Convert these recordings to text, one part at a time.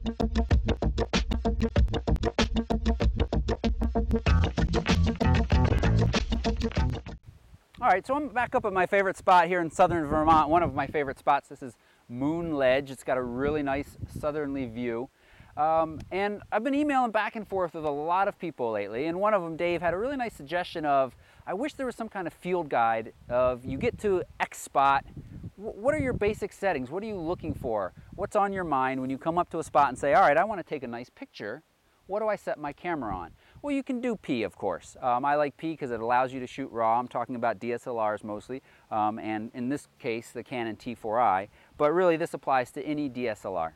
All right, so I'm back up at my favorite spot here in southern Vermont, one of my favorite spots. This is Moon Ledge. It's got a really nice southerly view. And I've been emailing back and forth with a lot of people lately, and one of them, Dave, had a really nice suggestion of, I wish there was some kind of field guide of, you get to X spot, what are your basic settings? What are you looking for? What's on your mind when you come up to a spot and say, all right, I want to take a nice picture. What do I set my camera on? Well, you can do P, of course. I like P because it allows you to shoot RAW. I'm talking about DSLRs mostly, and in this case, the Canon T4i, but really this applies to any DSLR.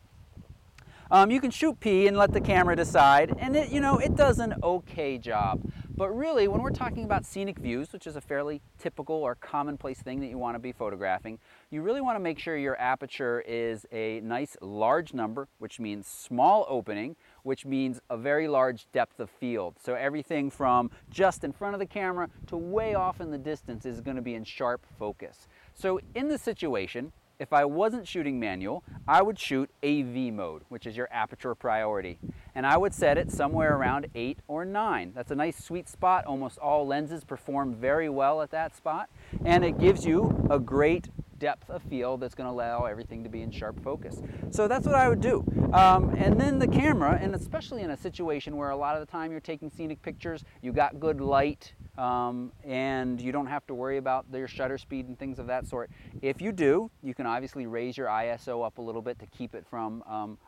You can shoot P and let the camera decide, and it does an okay job. But really, when we're talking about scenic views, which is a fairly typical or commonplace thing that you want to be photographing, you really want to make sure your aperture is a nice large number, which means small opening, which means a very large depth of field. So everything from just in front of the camera to way off in the distance is going to be in sharp focus. So in this situation, if I wasn't shooting manual, I would shoot AV mode, which is your aperture priority. And I would set it somewhere around 8 or 9. That's a nice sweet spot. Almost all lenses perform very well at that spot. And it gives you a great depth of field that's going to allow everything to be in sharp focus. So that's what I would do. And then the camera, and especially in a situation where a lot of the time you're taking scenic pictures, you got good light, and you don't have to worry about your shutter speed and things of that sort. If you do, you can obviously raise your ISO up a little bit to keep it from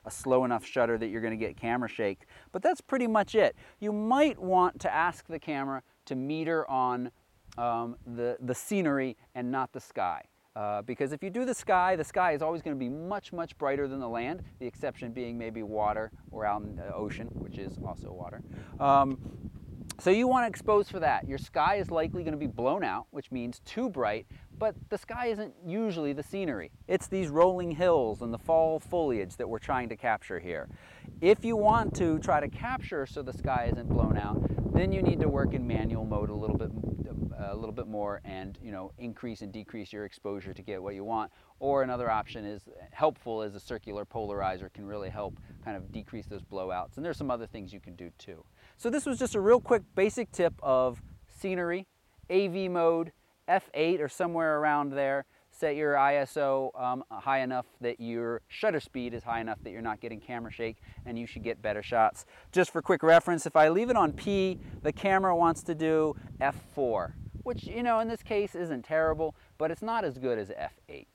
a slow enough shutter that you're going to get camera shake. But that's pretty much it. You might want to ask the camera to meter on the scenery and not the sky. Because if you do the sky is always going to be much, much brighter than the land, the exception being maybe water or out in the ocean, which is also water. So you want to expose for that. Your sky is likely going to be blown out, which means too bright, but the sky isn't usually the scenery. It's these rolling hills and the fall foliage that we're trying to capture here. If you want to try to capture so the sky isn't blown out, then you need to work in manual mode a little bit more and increase and decrease your exposure to get what you want. Or another option is helpful, is a circular polarizer can really help kind of decrease those blowouts. And there's some other things you can do too. So this was just a real quick basic tip of scenery, AV mode, f8 or somewhere around there. Set your ISO high enough that your shutter speed is high enough that you're not getting camera shake, and you should get better shots. Just for quick reference, if I leave it on P, the camera wants to do f4, which in this case isn't terrible, but it's not as good as f8.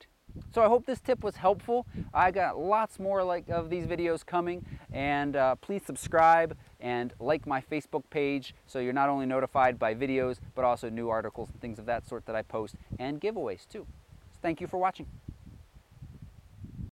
So I hope this tip was helpful. I got lots more of these videos coming, and please subscribe and like my Facebook page so you're not only notified by videos but also new articles and things of that sort that I post, and giveaways too. Thank you for watching.